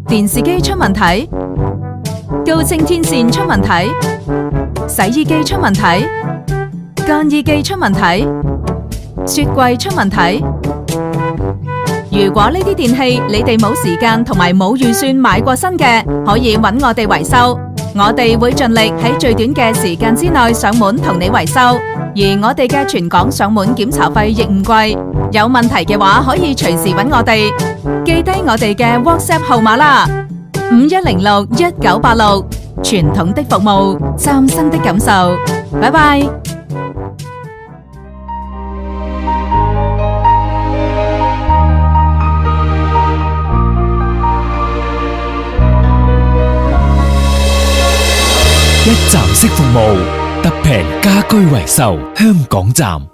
電視機出問題，高清天線出問題，洗衣機出問題，乾衣機出問題，雪櫃出問題。如果呢啲電器你哋冇時間同埋冇預算買過新嘅，可以揾我哋維修，我哋會盡力喺最短嘅時間之內上門同你維修，而我哋嘅全港上門檢查費亦唔貴，有問題嘅話可以隨時揾我哋，記低我哋嘅 WhatsApp 號碼啦，51061986，傳統的服務，嶄新的感受，拜拜。一站式服務，特平家居維修，香港站。